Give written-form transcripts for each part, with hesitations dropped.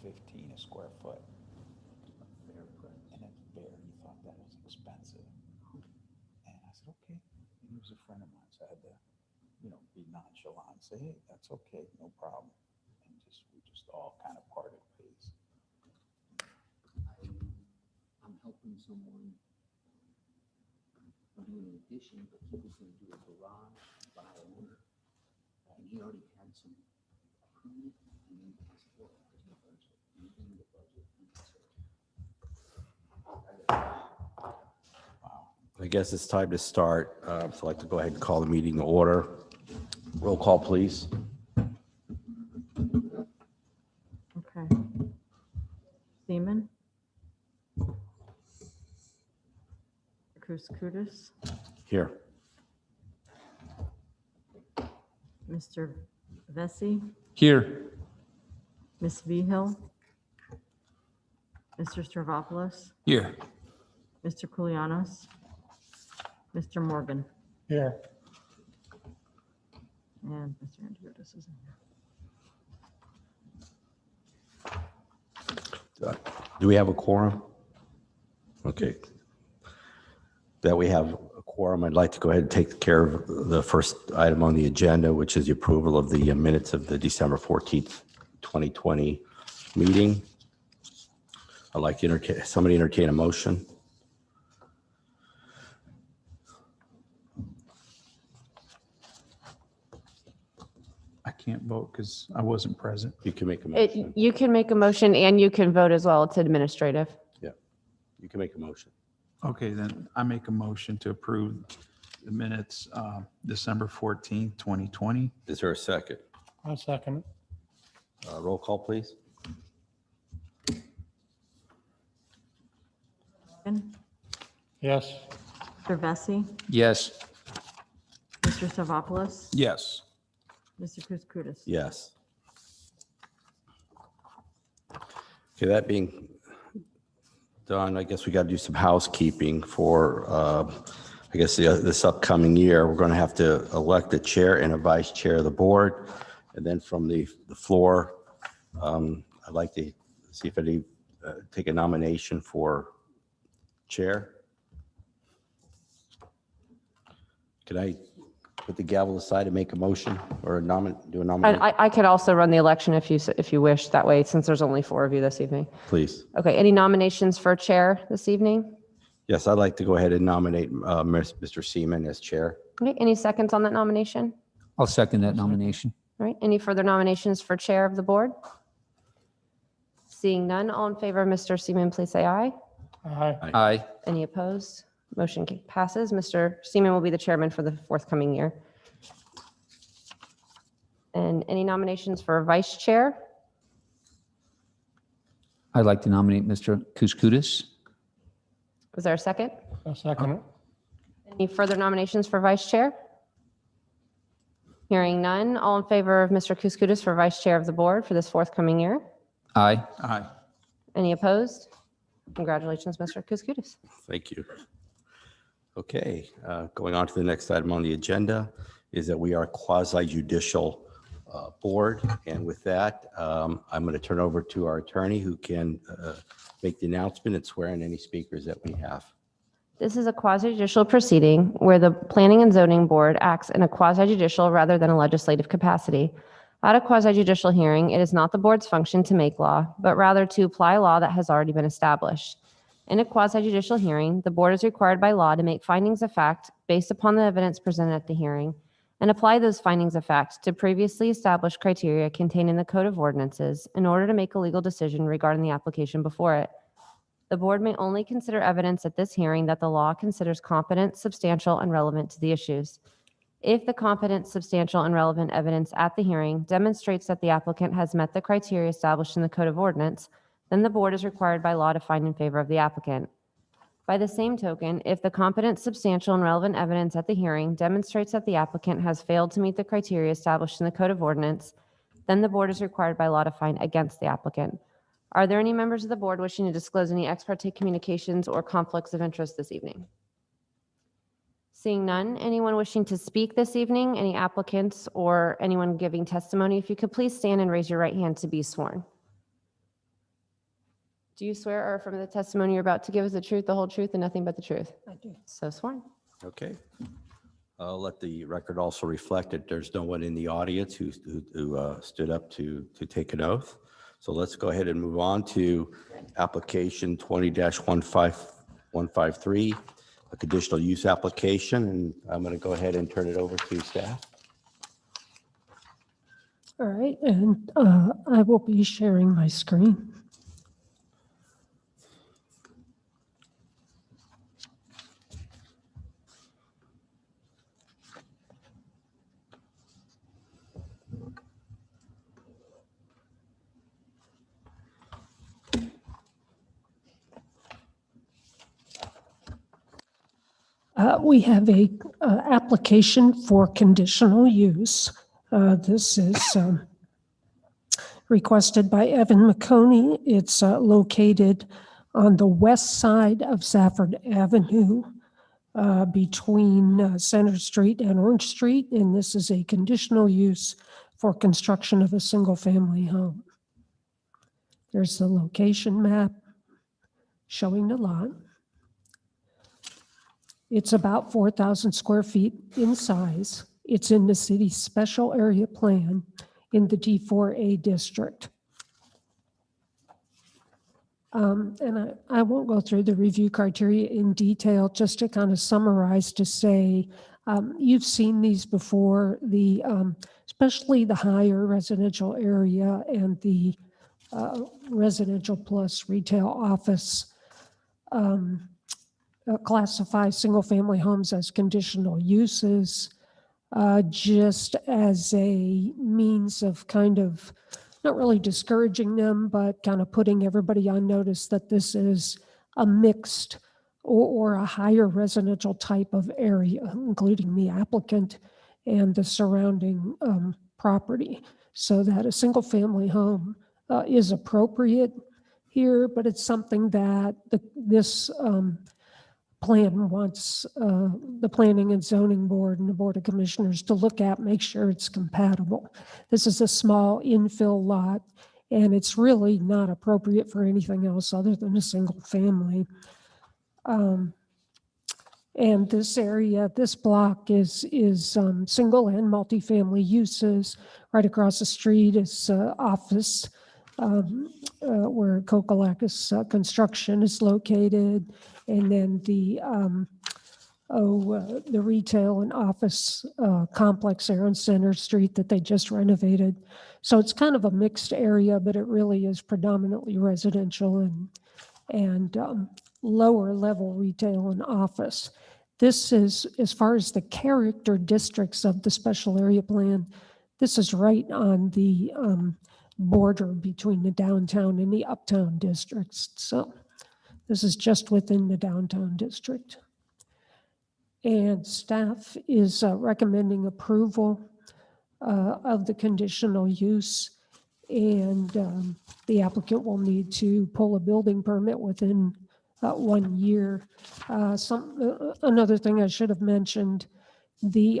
$1.15 a square foot. And it's bare. He thought that was expensive. And I said, okay. And he was a friend of mine, so I had to, be nonchalant and say, hey, that's okay, no problem. And we just all kind of parted ways. I'm helping someone do an addition, but he was going to do a garage by owner. And he already had some approved, and then I said, well, there's no budget. Anything in the budget. I guess it's time to start. So I'd like to go ahead and call the meeting to order. Roll call, please. Okay. Seaman? Kouskoudas? Here. Mr. Vesey? Here. Ms. Vigil? Mr. Stavropoulos? Here. Mr. Koulianos? Mr. Morgan? Here. And Mr. Antiotis is in here. Do we have a quorum? Okay. That we have a quorum, I'd like to go ahead and take care of the first item on the agenda, which is the approval of the minutes of the December 14th, 2020 meeting. I'd like to entertain a motion. I can't vote because I wasn't present. You can make a motion. You can make a motion and you can vote as well. It's administrative. Yeah, you can make a motion. Okay, then I make a motion to approve the minutes, December 14th, 2020. Is there a second? I'll second it. Roll call, please. Morgan? Yes. Mr. Vesey? Yes. Mr. Stavropoulos? Yes. Mr. Kouskoudas? Yes. Okay, that being done, I guess we got to do some housekeeping for, I guess, this upcoming year. We're going to have to elect a chair and a vice chair of the board. And then from the floor, I'd like to see if any, take a nomination for chair. Can I put the gavel aside and make a motion or do a nomination? I could also run the election if you wish that way, since there's only 4 of you this evening. Please. Okay, any nominations for chair this evening? Yes, I'd like to go ahead and nominate Mr. Seaman as chair. Okay, any seconds on that nomination? I'll second that nomination. All right, any further nominations for chair of the board? Seeing none, all in favor of Mr. Seaman, please say aye. Aye. Aye. Any opposed? Motion passes. Mr. Seaman will be the chairman for the forthcoming year. And any nominations for vice chair? I'd like to nominate Mr. Kouskoudas. Was there a second? I'll second it. Any further nominations for vice chair? Hearing none, all in favor of Mr. Kouskoudas for vice chair of the board for this forthcoming year? Aye. Aye. Any opposed? Congratulations, Mr. Kouskoudas. Thank you. Okay, going on to the next item on the agenda is that we are a quasi-judicial board. And with that, I'm going to turn over to our attorney who can make the announcement and swear in any speakers that we have. This is a quasi-judicial proceeding where the Planning and Zoning Board acts in a quasi-judicial rather than a legislative capacity. At a quasi-judicial hearing, it is not the board's function to make law, but rather to apply law that has already been established. In a quasi-judicial hearing, the board is required by law to make findings of fact based upon the evidence presented at the hearing and apply those findings of fact to previously established criteria contained in the Code of Ordinances in order to make a legal decision regarding the application before it. The board may only consider evidence at this hearing that the law considers competent, substantial, and relevant to the issues. If the competent, substantial, and relevant evidence at the hearing demonstrates that the applicant has met the criteria established in the Code of Ordinance, then the board is required by law to find in favor of the applicant. By the same token, if the competent, substantial, and relevant evidence at the hearing demonstrates that the applicant has failed to meet the criteria established in the Code of Ordinance, then the board is required by law to find against the applicant. Are there any members of the board wishing to disclose any ex parte communications or conflicts of interest this evening? Seeing none, anyone wishing to speak this evening, any applicants or anyone giving testimony, if you could please stand and raise your right hand to be sworn. Do you swear or affirm the testimony you're about to give is the truth, the whole truth, and nothing but the truth? I do. So sworn. Okay. I'll let the record also reflect that there's no one in the audience who stood up to take an oath. So let's go ahead and move on to application 20-15153, a conditional use application. And I'm going to go ahead and turn it over to staff. All right, and I will be sharing my screen. We have a application for conditional use. This is requested by Evan McConey. It's located on the west side of Safford Avenue between Center Street and Orange Street, and this is a conditional use for construction of a single-family home. There's the location map showing the lot. It's about 4,000 square feet in size. It's in the city's special area plan in the D4A district. And I won't go through the review criteria in detail, just to kind of summarize to say, you've seen these before, especially the higher residential area and the residential plus retail office classify single-family homes as conditional uses, just as a means of kind of not really discouraging them, but kind of putting everybody on notice that this is a mixed or a higher residential type of area, including the applicant and the surrounding property, so that a single-family home is appropriate here, but it's something that this plan wants the Planning and Zoning Board and the Board of Commissioners to look at, make sure it's compatible. This is a small infill lot, and it's really not appropriate for anything else other than a single family. And this area, this block is single and multifamily uses. Right across the street is office where Kokalakis Construction is located, and then the retail and office complex there on Center Street that they just renovated. So it's kind of a mixed area, but it really is predominantly residential and lower level retail and office. This is, as far as the character districts of the special area plan, this is right on the border between the downtown and the uptown districts. So this is just within the downtown district. And staff is recommending approval of the conditional use, and the applicant will need to pull a building permit within 1 year. Another thing I should have mentioned, the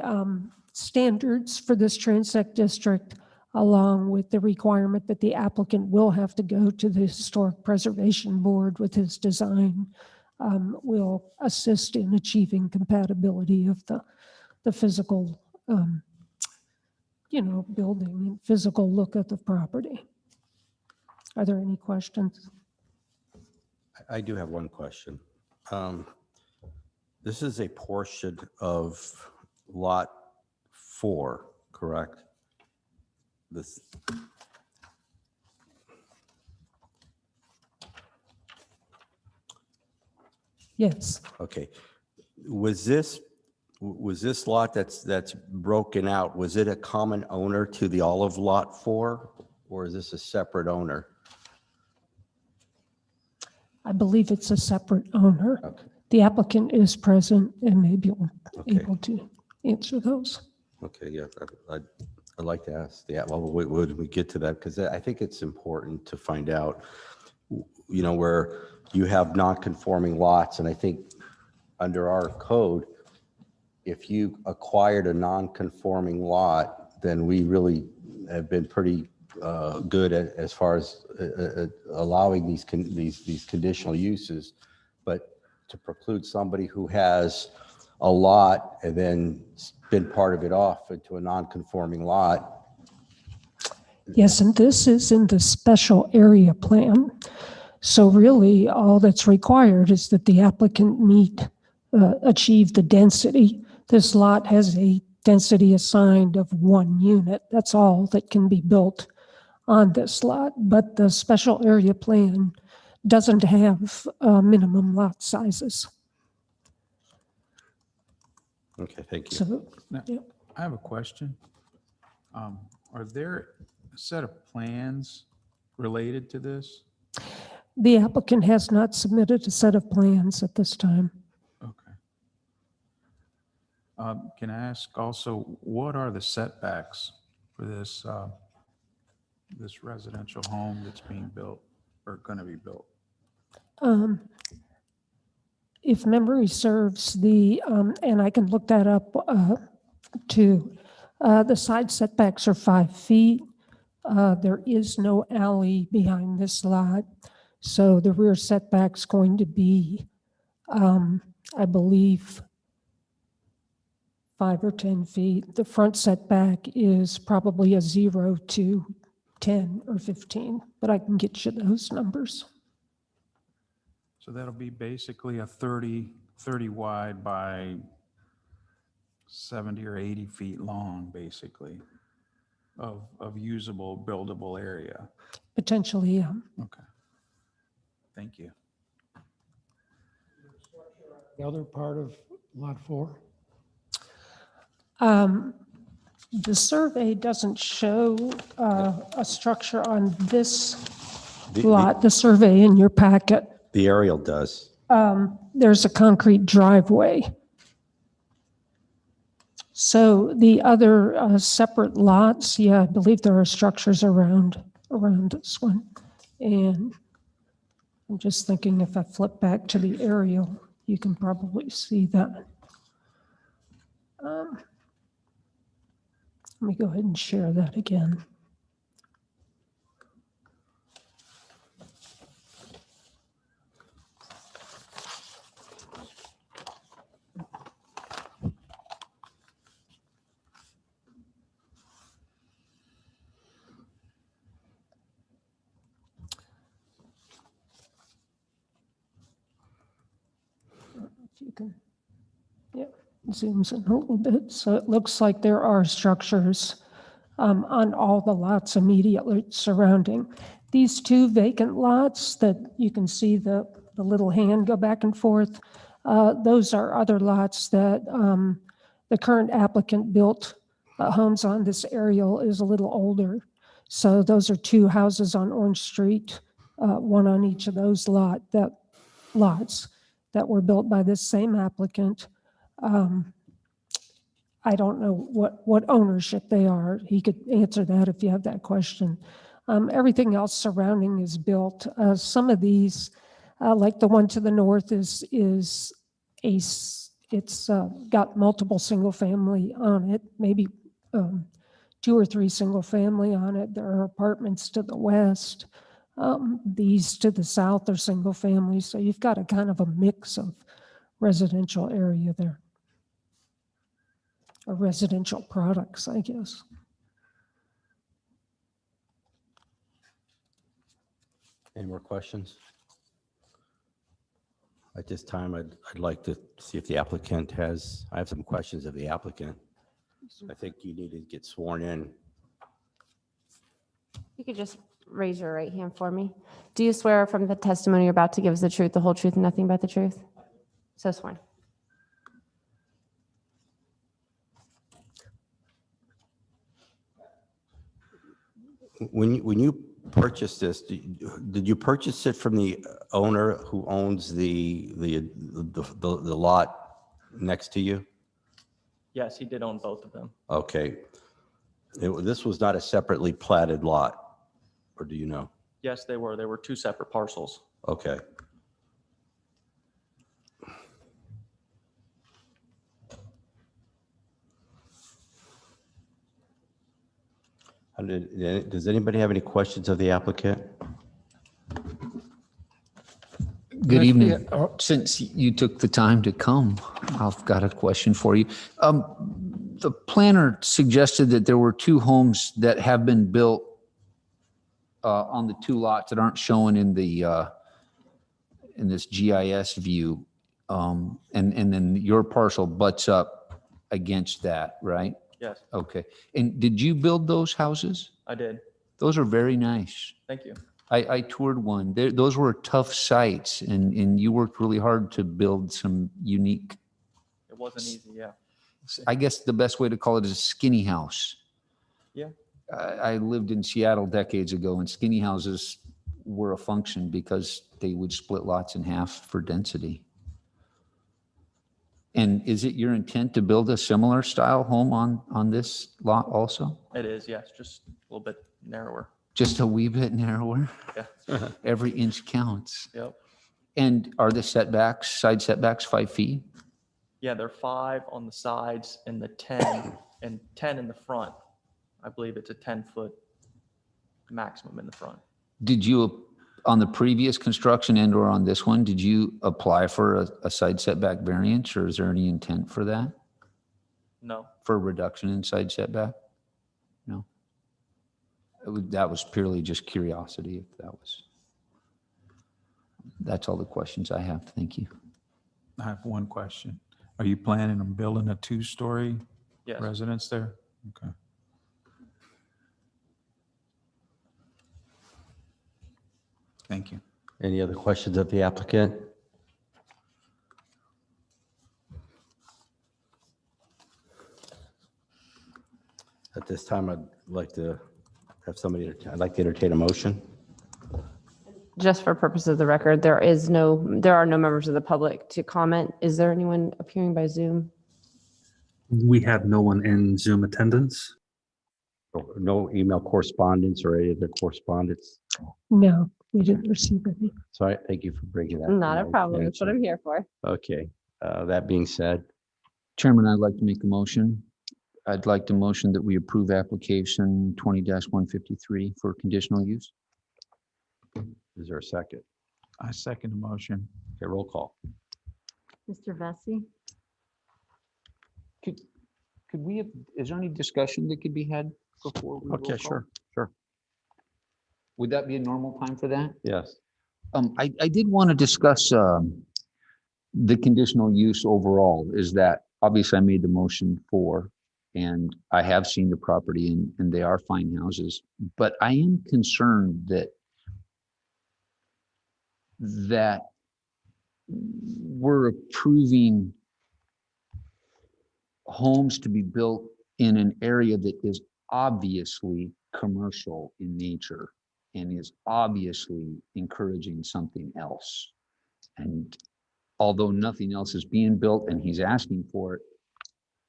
standards for this transect district, along with the requirement that the applicant will have to go to the Historic Preservation Board with his design, will assist in achieving compatibility of the physical, building, physical look at the property. Are there any questions? I do have one question. This is a portion of lot 4, correct? This. Yes. Okay. Was this lot that's broken out, was it a common owner to the all of lot 4, or is this a separate owner? I believe it's a separate owner. Okay. The applicant is present and may be Okay. able to answer those. Okay, yeah, I'd like to ask, yeah, well, would we get to that? Because I think it's important to find out, where you have non-conforming lots, and I think under our code, if you acquired a non-conforming lot, then we really have been pretty good as far as allowing these conditional uses, but to preclude somebody who has a lot and then spin part of it off into a non-conforming lot. Yes, and this is in the special area plan. So really, all that's required is that the applicant achieve the density. This lot has a density assigned of 1 unit. That's all that can be built on this lot, but the special area plan doesn't have minimum lot sizes. Okay, thank you. So, Now, yeah. I have a question. Are there a set of plans related to this? The applicant has not submitted a set of plans at this time. Okay. Can I ask also, what are the setbacks for this, this residential home that's being built or going to be built? If memory serves, and I can look that up too, the side setbacks are 5 feet. There is no alley behind this lot, so the rear setback's going to be, I believe, 5 or 10 feet. The front setback is probably a 0 to 10 or 15, but I can get you those numbers. So that'll be basically a 30 wide by 70 or 80 feet long, basically, of usable, buildable area. Potentially, yeah. Okay. Thank you. The other part of lot 4? The survey doesn't show a structure on this lot, the survey in your packet. The aerial does. There's a concrete driveway. So the other separate lots, yeah, I believe there are structures around this one. And I'm just thinking if I flip back to the aerial, you can probably see that. Let me go ahead and share that again. If you can, yeah, zooms in a little bit. So it looks like there are structures on all the lots immediately surrounding. These 2 vacant lots that you can see the little hand go back and forth, those are other lots that the current applicant built homes on. This aerial is a little older. So those are 2 houses on Orange Street, one on each of those lots that were built by this same applicant. I don't know what ownership they are. He could answer that if you have that question. Everything else surrounding is built. Some of these, like the one to the north, it's got multiple single family on it, maybe 2 or 3 single family on it. There are apartments to the west. These to the south are single family. So you've got a kind of a mix of residential area there. Or residential products, I guess. Any more questions? At this time, I'd like to see if the applicant has, I have some questions of the applicant. I think you need to get sworn in. You could just raise your right hand for me. Do you swear from the testimony you're about to give is the truth, the whole truth, and nothing but the truth? So sworn. When you purchased this, did you purchase it from the owner who owns the lot next to you? Yes, he did own both of them. Okay. This was not a separately platted lot, or do you know? Yes, they were. They were 2 separate parcels. Okay. Does anybody have any questions of the applicant? Good Actually, evening. Since you took the time to come, I've got a question for you. The planner suggested that there were two homes that have been built on the two lots that aren't shown in the in this GIS view. And then your parcel butts up against that, right? Yes, Okay. And did you build those houses? I did. Those are very nice. Thank you. I toured one. Those were tough sites, and you worked really hard to build some unique, It wasn't easy, yeah. I guess the best way to call it is a skinny house. Yeah. I lived in Seattle decades ago, and skinny houses were a function because they would split lots in half for density. And is it your intent to build a similar style home on this lot also? It is, yes, just a little bit narrower. Just a wee bit narrower? Yeah. Every inch counts. Yep. And are the setbacks, side setbacks 5 feet? Yeah, they're 5 on the sides and the 10 and 10 in the front. I believe it's a 10-foot maximum in the front. Did you, on the previous construction and or on this one, did you apply for a side setback variance, or is there any intent for that? No, For a reduction in side setback? No? That was purely just curiosity if that was. That's all the questions I have. Thank you. I have one question. Are you planning on building a 2-story yes. residence there? Okay. Thank you. Any other questions of the applicant? At this time, I'd like to have somebody, I'd like to entertain a motion. Just for purposes of the record, there are no members of the public to comment. Is there anyone appearing by Zoom? We have no one in Zoom attendance. No email correspondence or any other correspondence? No, we didn't receive any. Sorry, thank you for bringing that. Not to a my problem. That's what attention. I'm here for. Okay, that being said, Chairman, I'd like to make a motion. I'd like to motion that we approve application 20-153 for conditional use. is there a second? I second the motion. Okay, roll call. Mr. Vesey, Could we have, is there any discussion that could be had before? we roll Okay, call? sure. Would that be a normal time for that? Yes. I did want to discuss the conditional use overall. Is that obviously I made the motion for, and I have seen the property and they are fine houses, but I am concerned that we're approving homes to be built in an area that is obviously commercial in nature and is obviously encouraging something else. And although nothing else is being built and he's asking for it,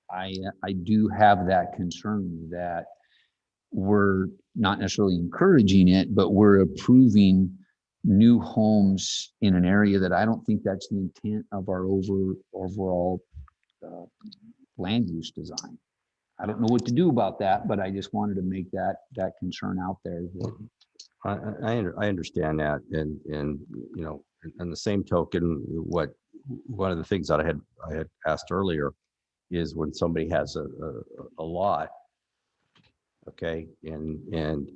I do have that concern that we're not necessarily encouraging it, but we're approving new homes in an area that I don't think that's the intent of our overall land use design. I don't know what to do about that, but I just wanted to make that concern out there. I understand that, and you know, on the same token, one of the things that I had asked earlier is when somebody has a lot, okay, in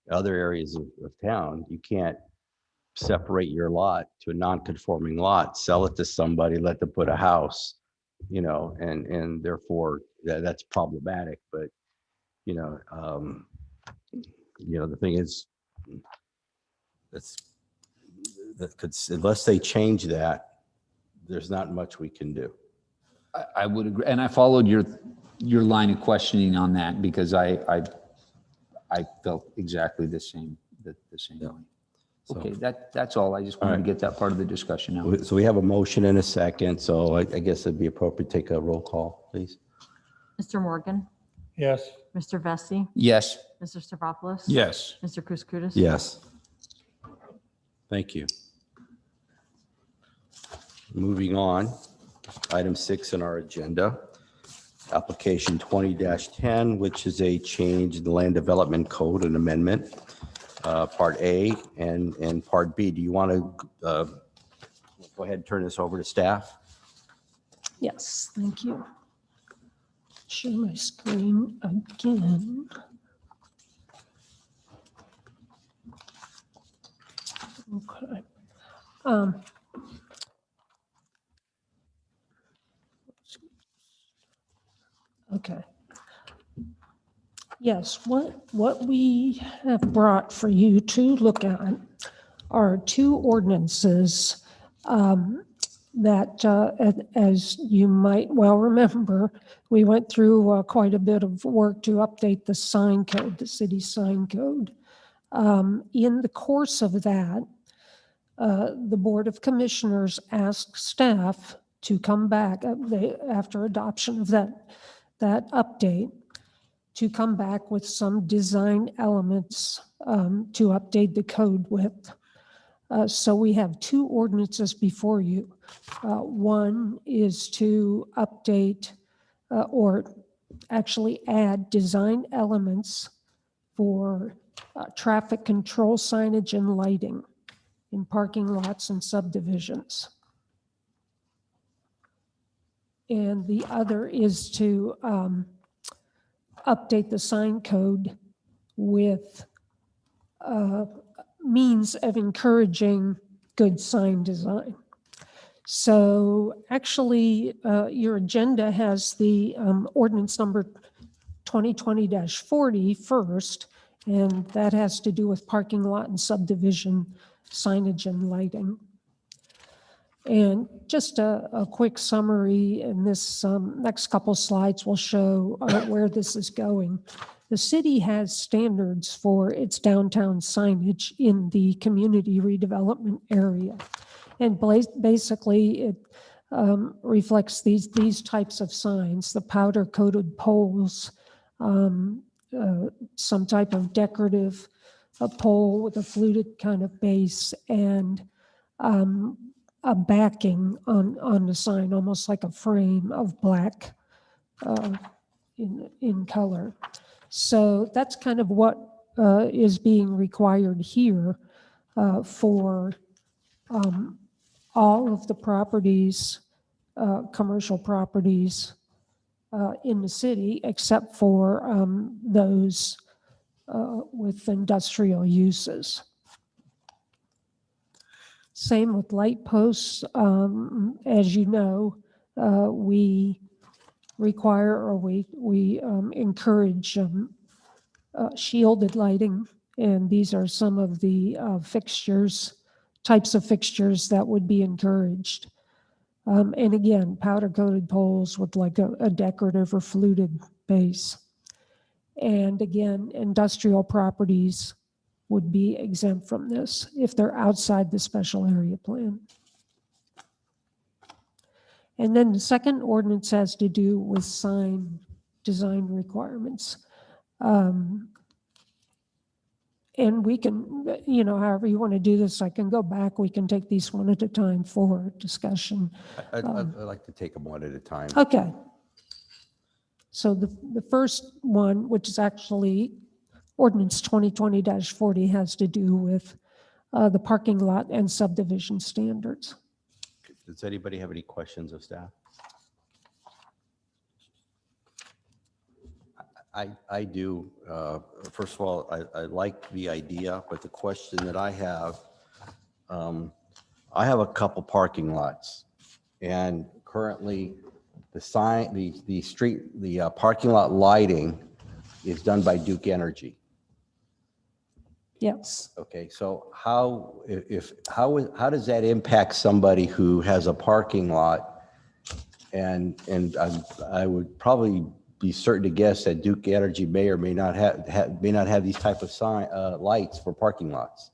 other areas of town, you can't separate your lot to a non-conforming lot, sell it to somebody, let them put a house, you know, and therefore that's problematic. But you know, the thing is, unless they change that, there's not much we can do. I would agree, and I followed your line of questioning on that because I felt exactly the same way. So- Okay, that's all. I just wanted to get that part of the discussion out. So we have a motion and a second, so I guess it'd be appropriate to take a roll call, please. Mr. Morgan, Yes. Mr. Vesey, Yes. Mr. Stavropoulos. Yes. Mr. Kouskoudis. Yes. Thank you. Moving on, item 6 on our agenda. application 20-10, which is a change in the land development code, an amendment, part A and part B. Do you want to go ahead and turn this over to staff? Yes, thank you. Share my screen again. Okay. Okay. Yes, what we have brought for you to look at are two ordinances that, as you might well remember, we went through quite a bit of work to update the sign code, the city sign code. In the course of that, the Board of Commissioners asked staff to come back after adoption of that update, to come back with some design elements to update the code with. So we have two ordinances before you. One is to update or actually add design elements for traffic control signage and lighting in parking lots and subdivisions. And the other is to update the sign code with means of encouraging good sign design. So actually, your agenda has the ordinance number 2020-40 first, and that has to do with parking lot and subdivision signage and lighting. And just a quick summary, and this next couple slides will show where this is going. The city has standards for its downtown signage in the community redevelopment area. And basically it reflects these types of signs, the powder coated poles, some type of decorative pole with a fluted kind of base, and a backing on the sign, almost like a frame of black in color. So that's kind of what is being required here for all of the properties, commercial properties in the city, except for those with industrial uses. Same with light posts. As you know, we require or we encourage shielded lighting, and these are some of the types of fixtures that would be encouraged. And again, powder coated poles with like a decorative or fluted base. And again, industrial properties would be exempt from this if they're outside the special area plan. And then the second ordinance has to do with sign design requirements. And we can, however you want to do this, I can go back. We can take these one at a time for discussion. I'd like to take them one at a time. Okay. So the first one, which is actually ordinance 2020-40, has to do with the parking lot and subdivision standards. Does anybody have any questions of staff? I do. First of all, I like the idea, but the question that I have a couple parking lots, and currently the parking lot lighting is done by Duke Energy. Yes. Okay, so how does that impact somebody who has a parking lot? And I would probably be certain to guess that Duke Energy may or may not have these type of lights for parking lots.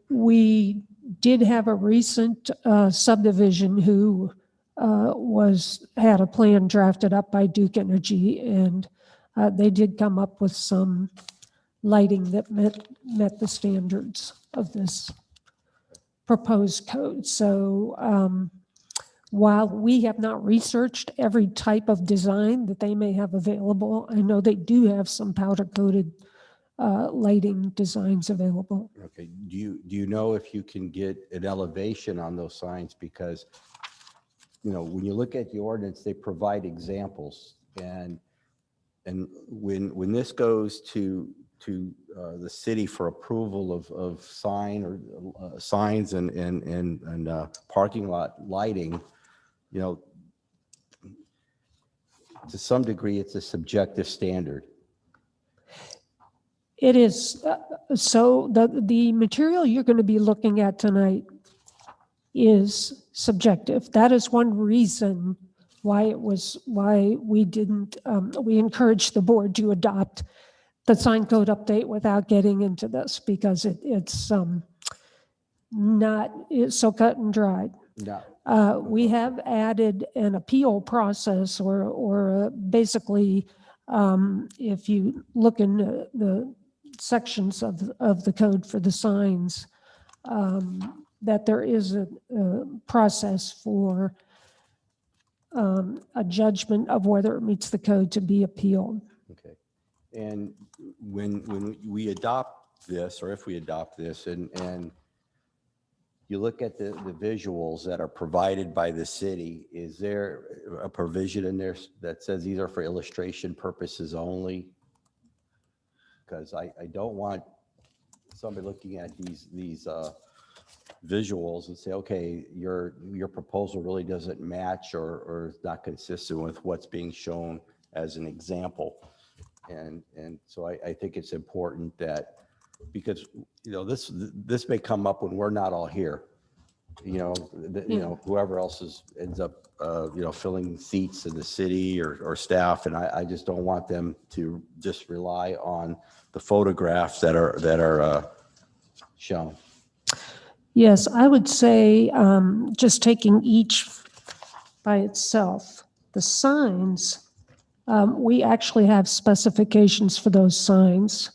We did have a recent subdivision who had a plan drafted up by Duke Energy, and they did come up with some lighting that met the standards of this proposed code. So while we have not researched every type of design that they may have available, I know they do have some powder-coated lighting designs available. Okay, do you know if you can get an elevation on those signs? Because, you know, when you look at the ordinance, they provide examples. And when this goes to the city for approval of signs and parking lot lighting, you know, to some degree, it's a subjective standard. It is, so the material you're going to be looking at tonight is subjective. That is one reason why we didn't, we encouraged the board to adopt the sign code update without getting into this, because it's so cut and dried. No. We have added an appeal process or basically, if you look in the sections of the code for the signs, that there is a process for a judgment of whether it meets the code to be appealed. Okay. And when we adopt this, or if we adopt this, and you look at the visuals that are provided by the city, is there a provision in there that says these are for illustration purposes only? Because I don't want somebody looking at these visuals and say, okay, your proposal really doesn't match or is not consistent with what's being shown as an example. And so I think it's important that, because, you know, this may come up when we're not all here, you know, whoever else ends up, you know, filling seats in the city or staff. And I just don't want them to just rely on the photographs that are shown. Yes, I would say just taking each by itself, the signs, we actually have specifications for those signs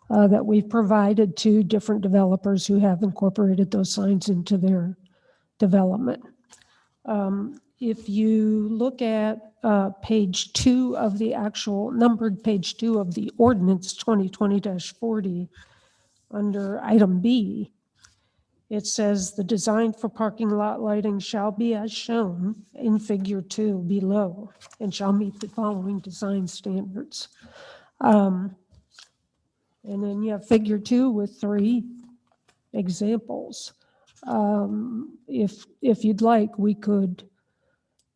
that we've provided to different developers who have incorporated those signs into their development. If you look at page 2 of the actual numbered page 2 of the ordinance 2020-40, under item B, it says the design for parking lot lighting shall be as shown in figure 2 below and shall meet the following design standards. And then you have figure 2 with 3 examples. If you'd like, we could,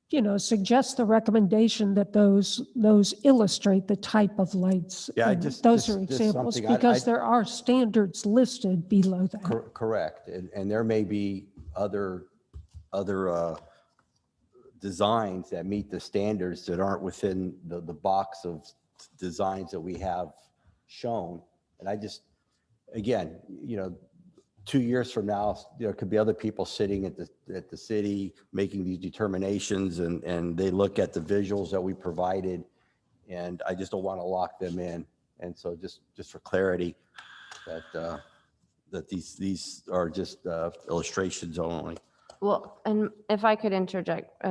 you know, suggest the recommendation that those illustrate the type of lights. Yeah, And just those are examples, something because there are standards listed below that. Correct. And there may be other designs that meet the standards that aren't within the box of designs that we have shown. And I just, again, you know, 2 years from now, there could be other people sitting at the city making these determinations, and they look at the visuals that we provided, and I just don't want to lock them in. And so just for clarity, that these are just illustrations only. Well, and if I could interject,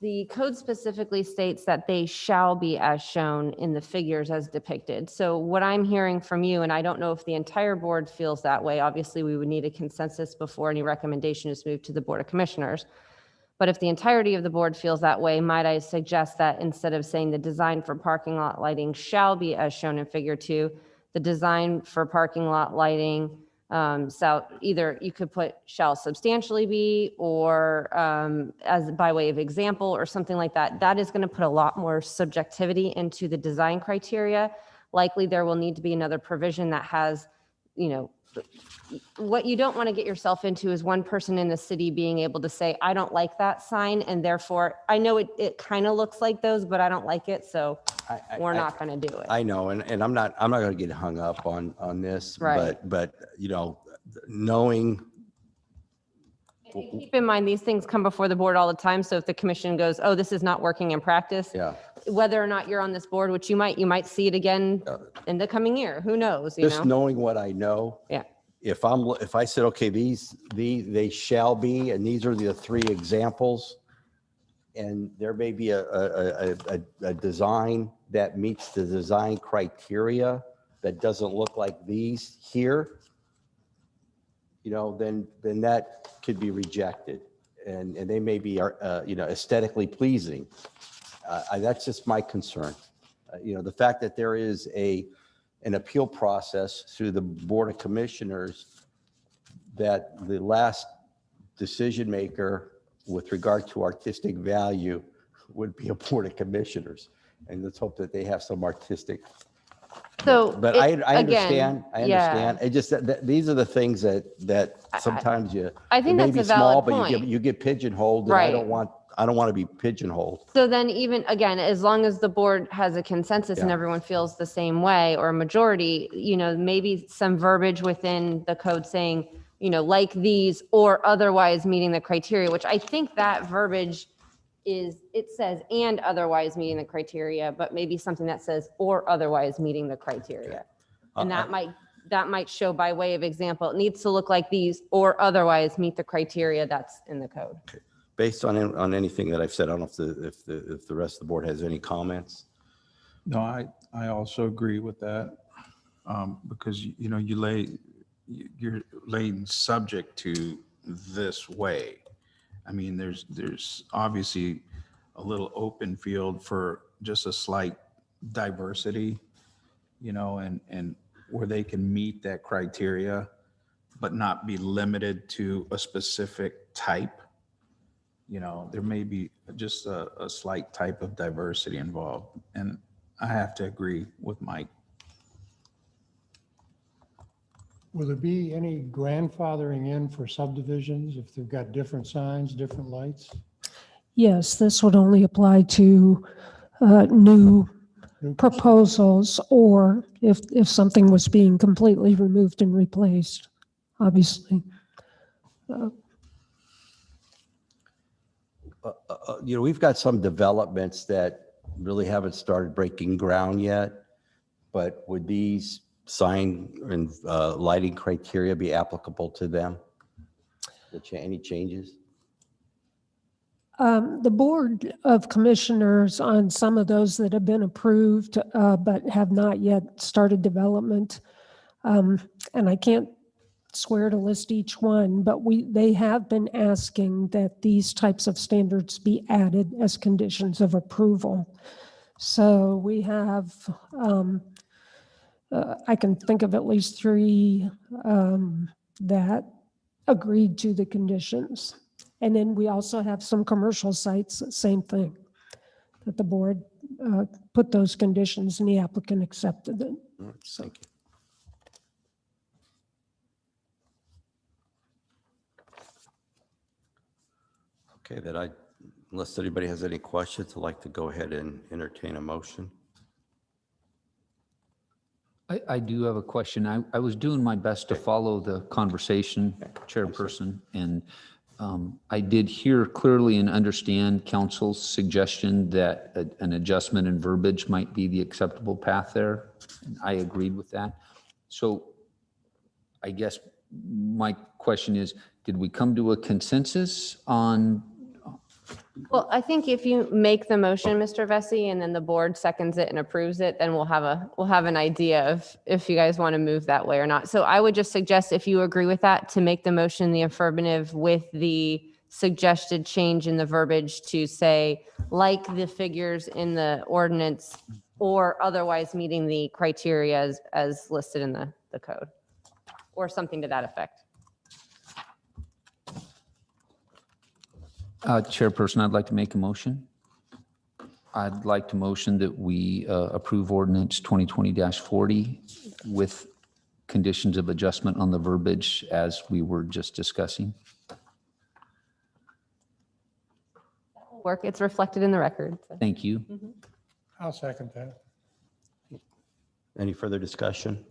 the code specifically states that they shall be as shown in the figures as depicted. So what I'm hearing from you, and I don't know if the entire board feels that way, obviously we would need a consensus before any recommendation is moved to the Board of Commissioners. But if the entirety of the board feels that way, might I suggest that instead of saying the design for parking lot lighting shall be as shown in figure 2, the design for parking lot lighting, so either you could put shall substantially be, or as by way of example or something like that. That is going to put a lot more subjectivity into the design criteria. Likely there will need to be another provision that has, you know, what you don't want to get yourself into is one person in the city being able to say, I don't like that sign, and therefore I know it kind of looks like those, but I don't like it, so we're not going to do it. I know, and I'm not going to get hung up on this, Right. but you know, knowing. Keep in mind, these things come before the board all the time. So if the commission goes, oh, this is not working in practice, Yeah. whether or not you're on this board, which you might see it again in the coming year. Who knows? You Just know? knowing what I know. Yeah. if I said, okay, they shall be, and these are the three examples, and there may be a design that meets the design criteria that doesn't look like these here, then that could be rejected, and they may be, aesthetically pleasing. That's just my concern. The fact that there is an appeal process through the Board of Commissioners, that the last decision maker with regard to artistic value would be a Board of Commissioners. And let's hope that they have some artistic. So, But I understand. I yeah. understand. It just that these are the things that sometimes I think it may that's be a valid small, but point. you get pigeonholed, and I Right. don't want to be pigeonholed. So then even, again, as long as the board has a consensus and Yeah. everyone feels the same way, or a majority, maybe some verbiage within the code saying, like these or otherwise meeting the criteria, which I think that verbiage it says and otherwise meeting the criteria, but maybe something that says or otherwise meeting the criteria. And that might show by way of example, it needs to look like these or otherwise meet the criteria that's in the code. Based on anything that I've said, I don't know if the rest of the board has any comments. No, I also agree with that, because, you're laying subject to this way. I mean, there's obviously a little open field for just a slight diversity, and where they can meet that criteria, but not be limited to a specific type. There may be just a slight type of diversity involved. And I have to agree with Mike. Will there be any grandfathering in for subdivisions if they've got different signs, different lights? Yes, this would only apply to new proposals, or if something was being completely removed and replaced, obviously. We've got some developments that really haven't started breaking ground yet, but would these sign and lighting criteria be applicable to them? Any changes? The Board of Commissioners on some of those that have been approved but have not yet started development, and I can't swear to list each one, but they have been asking that these types of standards be added as conditions of approval. So we have, I can think of at least 3 that agreed to the conditions. And then we also have some commercial sites, same thing, that the board put those conditions and the applicant accepted it. All right, thank you. Okay, unless anybody has any questions, I'd like to go ahead and entertain a motion. I do have a question. I was doing my best to follow the conversation, Chairperson, and I did hear clearly and understand council's suggestion that an adjustment in verbiage might be the acceptable path there. And I agreed with that. So I guess my question is, did we come to a consensus on? Well, I think if you make the motion, Mr. Vesey, and then the board seconds it and approves it, then we'll have an idea of if you guys want to move that way or not. So I would just suggest, if you agree with that, to make the motion the affirmative with the suggested change in the verbiage to say, like the figures in the ordinance or otherwise meeting the criteria as listed in the code, or something to that effect. Chairperson, I'd like to make a motion. I'd like to motion that we approve ordinance 2020-40 with conditions of adjustment on the verbiage as we were just discussing. Work, it's reflected in the record. Thank you. I'll second that. Any further discussion?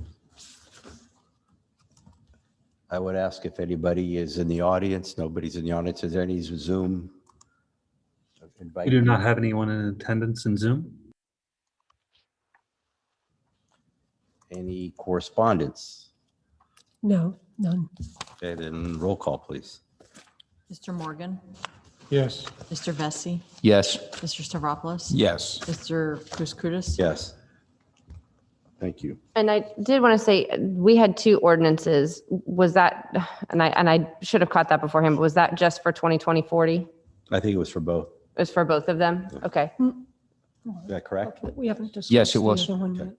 I would ask if anybody is in the audience. Nobody's in the audience. Is there any Zoom? We do not have anyone in attendance in Zoom. Any correspondence? No. None. Okay, then roll call, please. Mr. Morgan, Yes. Mr. Vesey, Yes. Mr. Stavropoulos. Yes. Mr. Kouskoudis. Yes. Thank you. And I did want to say, we had two ordinances. Was that, and I should have caught that beforehand, but was that just for 2020-40? I think it was for both. It was for both of them? Okay. Is that correct? Okay, we haven't discussed. Yes, it the was. other one Okay. yet.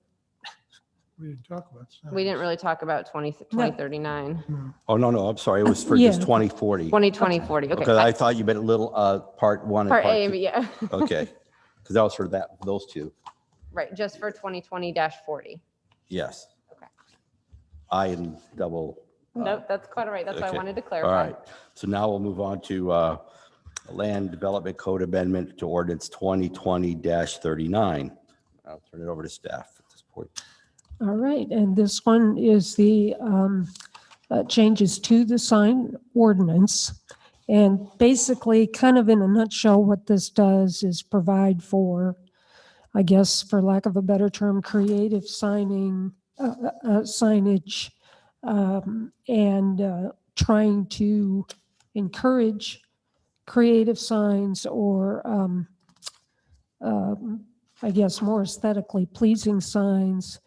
We didn't talk about signs. We didn't really talk about 2039. Oh, no, I'm sorry. It was for Yeah. just 2040. 2020-40, okay. Because I thought you meant little, part one and Part part A, two. but yeah. Okay, because that was for those two. Right, just for 2020-40. Yes. Okay. I and double. Nope, that's quite all right. That's why I Okay. wanted to All clarify. right. So now we'll move on to Land Development Code Amendment to Ordinance 2020-39. I'll turn it over to staff at this point. All right, and this one is the changes to the sign ordinance. And basically, kind of in a nutshell, what this does is provide for, I guess, for lack of a better term, creative signage, and trying to encourage creative signs or, I guess, more aesthetically pleasing signs,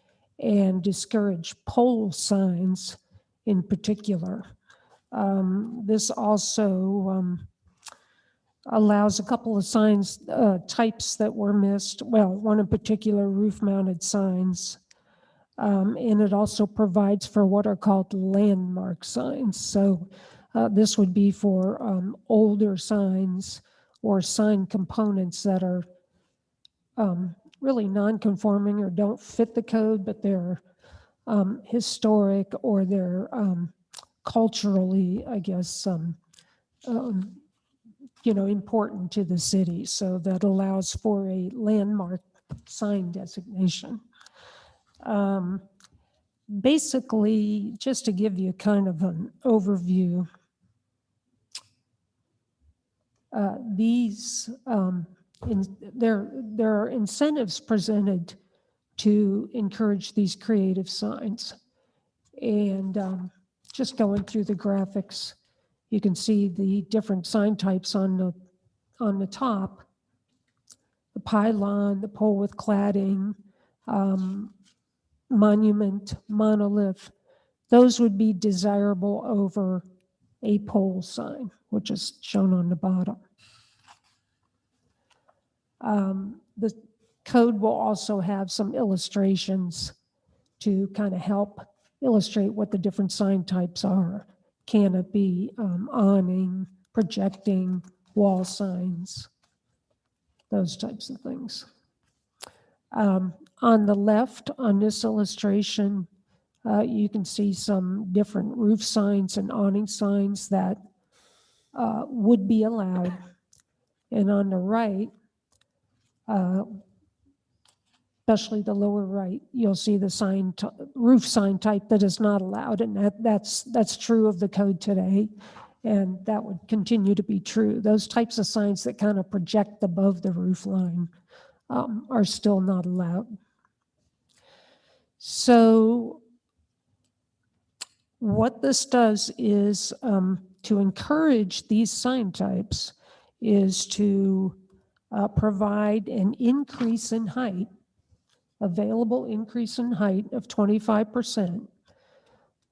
and discourage pole signs in particular. This also allows a couple of signs types that were missed. Well, one in particular, roof-mounted signs. And it also provides for what are called landmark signs. So this would be for older signs or sign components that are really non-conforming or don't fit the code, but they're historic or they're culturally, I guess, important to the city. So that allows for a landmark sign designation. Basically, just to give you kind of an overview, there are incentives presented to encourage these creative signs. And just going through the graphics, you can see the different sign types on the top. The pylon, the pole with cladding, monument, monolith, those would be desirable over a pole sign, which is shown on the bottom. The code will also have some illustrations to kind of help illustrate what the different sign types are. Canopy, awning, projecting, wall signs, those types of things. On the left, on this illustration, you can see some different roof signs and awning signs that would be allowed. And on the right, especially the lower right, you'll see the roof sign type that is not allowed, and that's true of the code today, and that would continue to be true. Those types of signs that kind of project above the roof line are still not allowed. So what this does is to encourage these sign types is to provide an increase in height, available increase in height of 25%,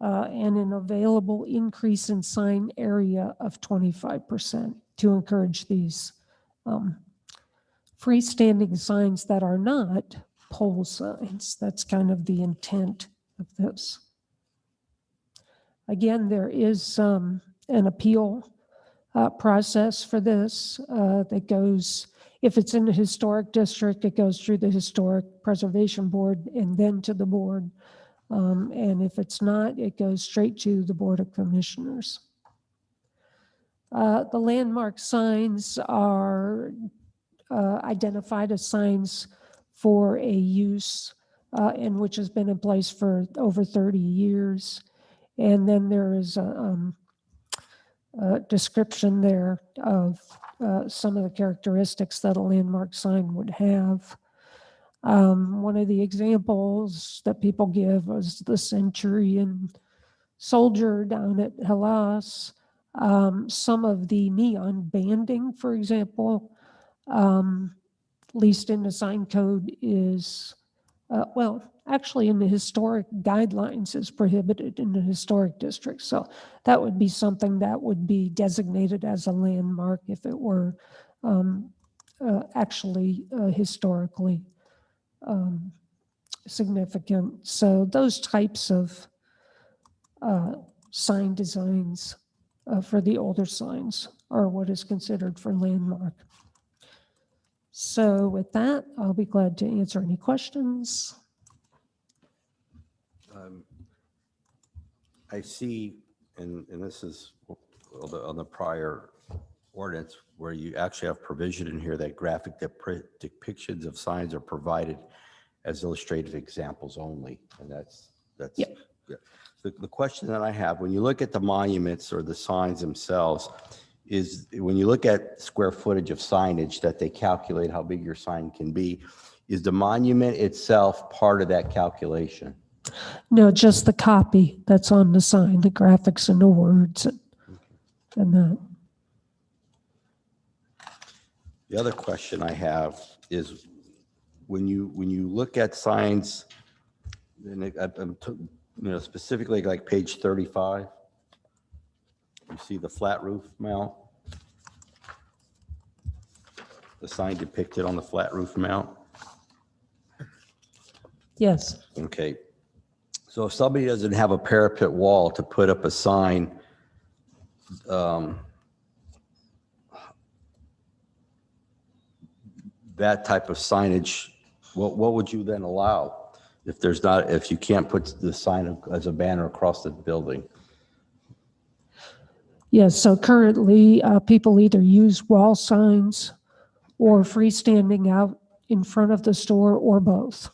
and an available increase in sign area of 25% to encourage these freestanding signs that are not pole signs. That's kind of the intent of this. Again, there is an appeal process for this that goes, if it's in the historic district, it goes through the Historic Preservation Board and then to the board. And if it's not, it goes straight to the Board of Commissioners. The landmark signs are identified as signs for a use and which has been in place for over 30 years. And then there is a description there of some of the characteristics that a landmark sign would have. One of the examples that people give was the centurion Soldier down at Hellas, some of the neon banding, for example, at least in the sign code is, well, actually in the historic guidelines is prohibited in the historic district. So that would be something that would be designated as a landmark if it were actually historically significant. So those types of sign designs for the older signs are what is considered for landmark. So with that, I'll be glad to answer any questions. I see, and this is on the prior ordinance, where you actually have provision in here that graphic depictions of signs are provided as illustrative examples only, and that's Yep. yeah. The question that I have, when you look at the monuments or the signs themselves, is when you look at square footage of signage that they calculate how big your sign can be, is the monument itself part of that calculation? No, just the copy that's on the sign, the graphics and the words and that. The other question I have is when you look at signs, and specifically like page 35, you see the flat roof mount, the sign depicted on the flat roof mount. Yes. Okay. So if somebody doesn't have a parapet wall to put up a sign, that type of signage, what would you then allow if you can't put the sign as a banner across the building? Yes, so currently people either use wall signs or freestanding out in front of the store or both.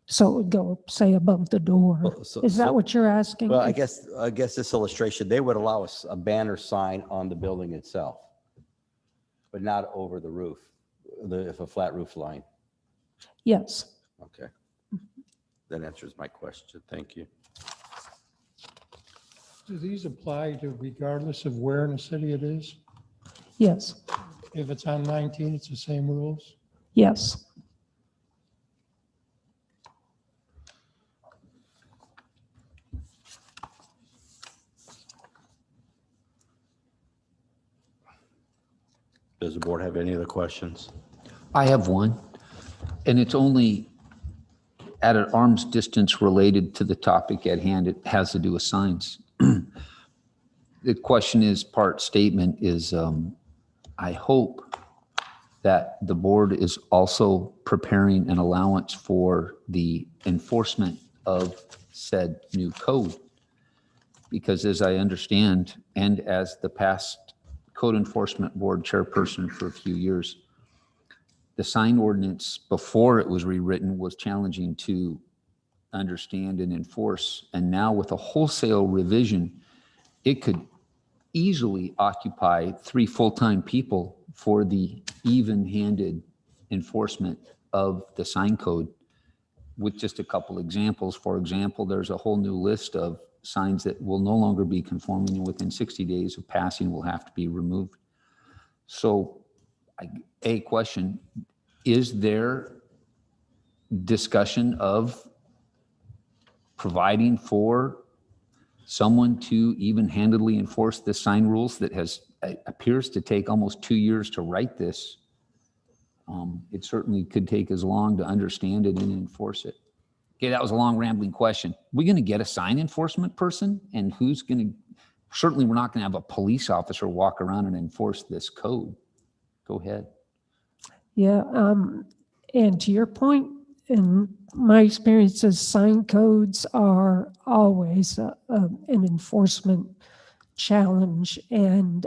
So it would go, say, above the door. Is that what you're asking? Well, I guess this illustration, they would allow a banner sign on the building itself, but not over the roof, if a flat roof line. Yes. Okay. That answers my question. Thank you. Do these apply to regardless of where in the city it is? Yes. If it's on 19, it's the same rules? Yes. Does the board have any other questions? I have one, and it's only at an arm's distance related to the topic at hand. It has to do with signs. The question is, part statement is, I hope that the board is also preparing an allowance for the enforcement of said new code. Because as I understand, and as the past code enforcement board chairperson for a few years, the sign ordinance before it was rewritten was challenging to understand and enforce. And now with a wholesale revision, it could easily occupy 3 full-time people for the even-handed enforcement of the sign code. With just a couple examples, for example, there's a whole new list of signs that will no longer be conforming, and within 60 days of passing will have to be removed. So a question, is there discussion of providing for someone to even-handedly enforce the sign rules that appears to take almost 2 years to write this? It certainly could take as long to understand it and enforce it. Okay, that was a long rambling question. We're going to get a sign enforcement person, and who's going to, certainly we're not going to have a police officer walk around and enforce this code. Go ahead. Yeah, and to your point, in my experiences, sign codes are always an enforcement challenge. And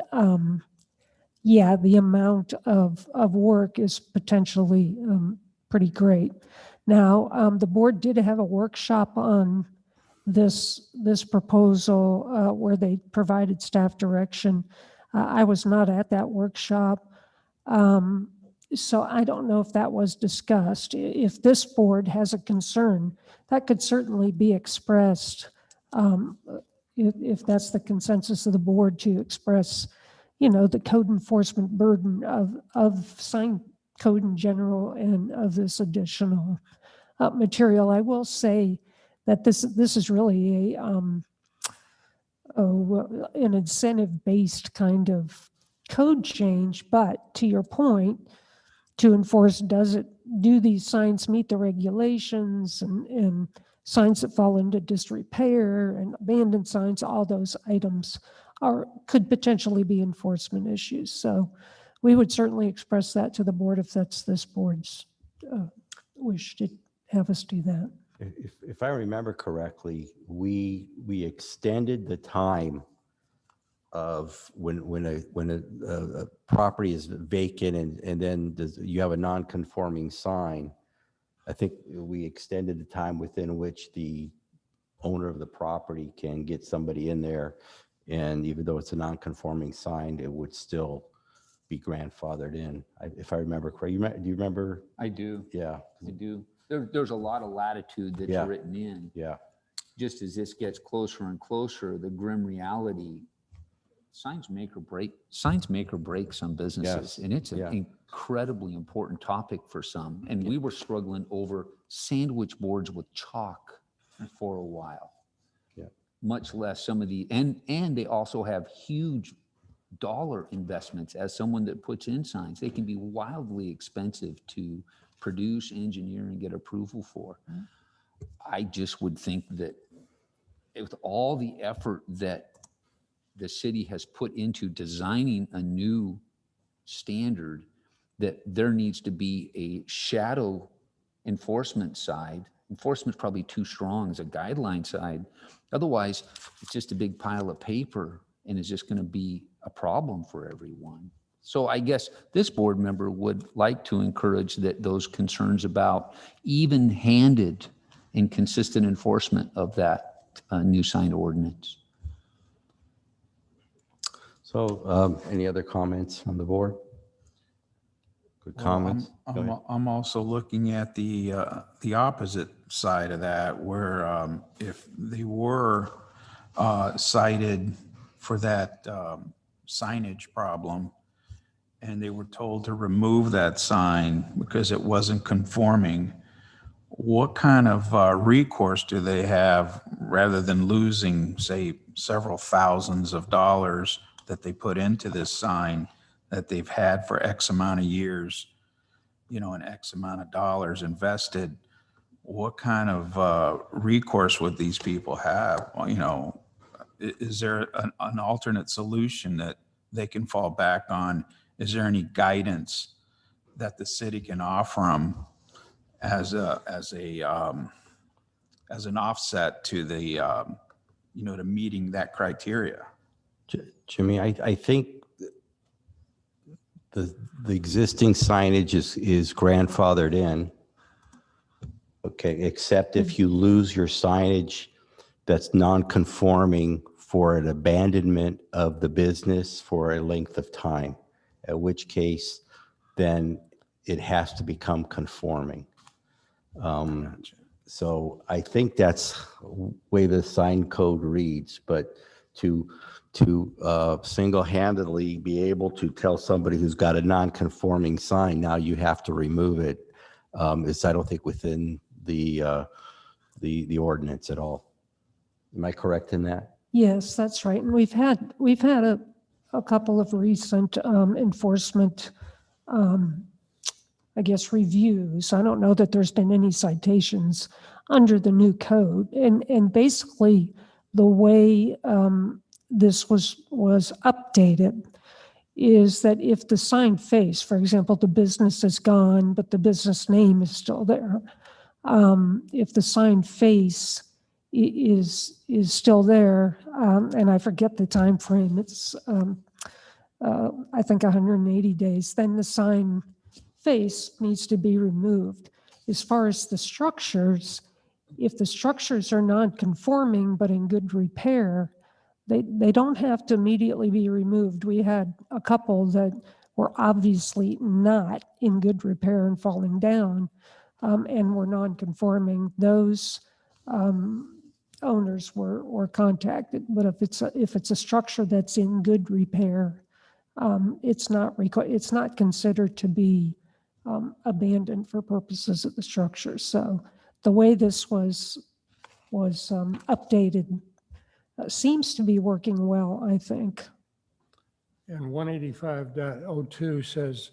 yeah, the amount of work is potentially pretty great. Now, the board did have a workshop on this proposal where they provided staff direction. I was not at that workshop. So I don't know if that was discussed. If this board has a concern, that could certainly be expressed if that's the consensus of the board, to express, the code enforcement burden of sign code in general and of this additional material. I will say that this is really an incentive-based kind of code change, but to your point, to enforce, do these signs meet the regulations, and signs that fall into disrepair and abandoned signs, all those items could potentially be enforcement issues. So we would certainly express that to the board if that's this board's wish to have us do that. If I remember correctly, we extended the time of when a property is vacant and then you have a non-conforming sign. I think we extended the time within which the owner of the property can get somebody in there, and even though it's a non-conforming sign, it would still be grandfathered in. If I remember correctly, do you remember? I do. Yeah. I do. There's a lot of latitude that's Yeah. written in. Yeah. Just as this gets closer and closer, the grim reality, signs make or break some businesses. Yes. And it's an Yeah. incredibly important topic for some. And we were struggling over sandwich boards with chalk for a while. Yeah. Much less some of the, and they also have huge dollar investments. As someone that puts in signs, they can be wildly expensive to produce, engineer, and get approval for. I just would think that with all the effort that the city has put into designing a new standard, that there needs to be a shadow enforcement side. Enforcement's probably too strong as a guideline side. Otherwise, it's just a big pile of paper and it's just going to be a problem for everyone. So I guess this board member would like to encourage that those concerns about even-handed and consistent enforcement of that new sign ordinance. So any other comments on the board? Good comments? Go ahead. I'm also looking at the opposite side of that, where if they were cited for that signage problem, and they were told to remove that sign because it wasn't conforming, what kind of recourse do they have rather than losing, say, several thousands of dollars that they put into this sign that they've had for X amount of years, and X amount of dollars invested? What kind of recourse would these people have? Is there an alternate solution that they can fall back on? Is there any guidance that the city can offer them as an offset to the to meeting that criteria? Jimmy, I think the existing signage is grandfathered in. Okay, except if you lose your signage that's non-conforming for an abandonment of the business for a length of time, at which case then it has to become conforming. So I think that's the way the sign code reads, but to single-handedly be able to tell somebody who's got a non-conforming sign, now you have to remove it, is, I don't think, within the ordinance at all. Am I correct in that? Yes, that's right. And we've had a couple of recent enforcement, I guess, reviews. I don't know that there's been any citations under the new code. And basically, the way this was updated is that if the sign face, for example, the business is gone, but the business name is still there, if the sign face is still there, and I forget the time frame, it's I think 180 days, then the sign face needs to be removed. As far as the structures, if the structures are non-conforming but in good repair, they don't have to immediately be removed. We had a couple that were obviously not in good repair and falling down, and were non-conforming. Those owners were contacted. But if it's a structure that's in good repair, it's not considered to be abandoned for purposes of the structure. So the way this was updated seems to be working well, I think. And 185.02 says,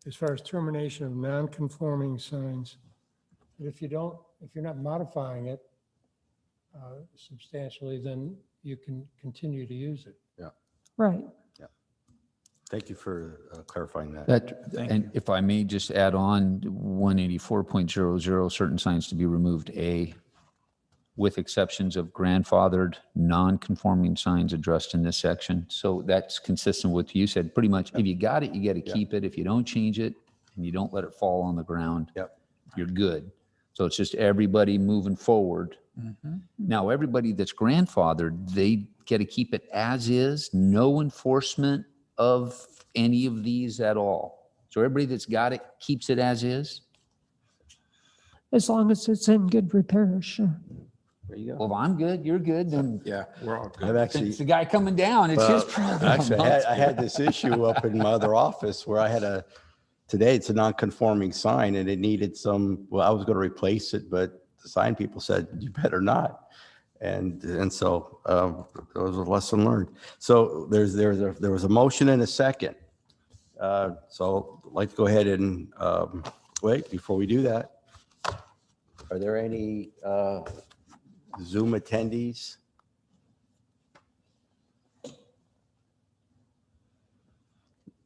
as far as termination of non-conforming signs, that if you're not modifying it substantially, then you can continue to use it. Right. Thank you for clarifying that. And if I may just add on 184.00, certain signs to be removed, A, with exceptions of grandfathered, non-conforming signs addressed in this section. So that's consistent with what you said. Pretty much, if you got it, you got to keep it. If you don't change it and you don't let it fall on the ground, you're good. So it's just everybody moving forward. Now, everybody that's grandfathered, they get to keep it as is, no enforcement of any of these at all. So everybody that's got it keeps it as is. As long as it's in good repair, sure. There you go. Well, if I'm good, you're good, then Yeah, we're all I've actually, it's the guy coming down. It's his problem. actually, I had this issue up in my other office where I had today it's a non-conforming sign and it needed well, I was going to replace it, but the sign people said, you better not. And so there was a lesson learned. So there was a motion and a second. So I'd like to go ahead and wait, before we do that, are there any Zoom attendees?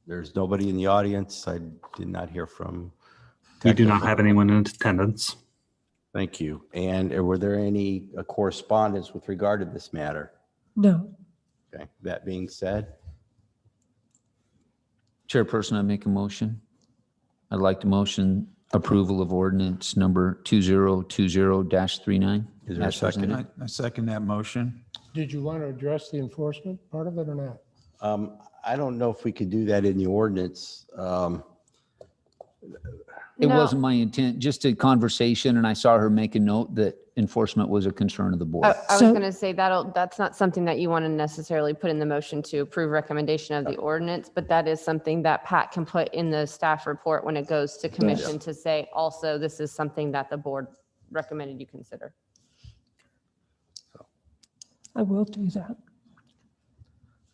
There's nobody in the audience. I did not hear from. We do not have anyone in attendance. Thank you. And were there any correspondence with regard to this matter? No. Okay, that being said, Chairperson, I make a motion. I'd like to motion approval of ordinance number 2020-39. is there a as second? presented. I second that motion. Did you want to address the enforcement part of it or not? I don't know if we could do that in the ordinance. It No. wasn't my intent, just a conversation, and I saw her make a note that enforcement was a concern of the board. I was So- going to say that's not something that you want to necessarily put in the motion to approve recommendation of the ordinance, but that is something that Pat can put in the staff report when it goes to commission to say, also, this is something that the board recommended you consider. I will do that.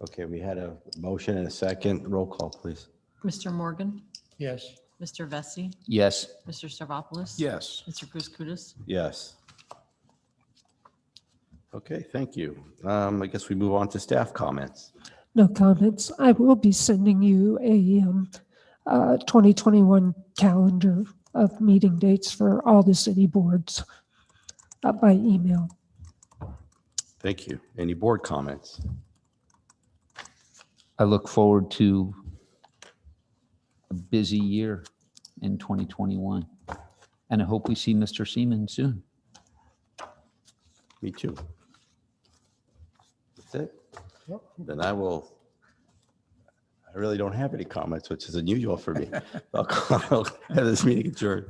Okay, we had a motion and a second. Roll call, please. Mr. Morgan, Yes. Mr. Vesey, Yes, Mr. Stavropoulos. Yes. Mr. Kouskoudis. Yes. Okay, thank you. I guess we move on to staff comments. No comments. I will be sending you a 2021 calendar of meeting dates for all the city boards by email. Thank you. Any board comments? I look forward to a busy year in 2021. And I hope we see Mr. Seaman soon. Me too. That's it. Yep. Then I really don't have any comments, which is unusual for me. I'll have this meeting adjourned.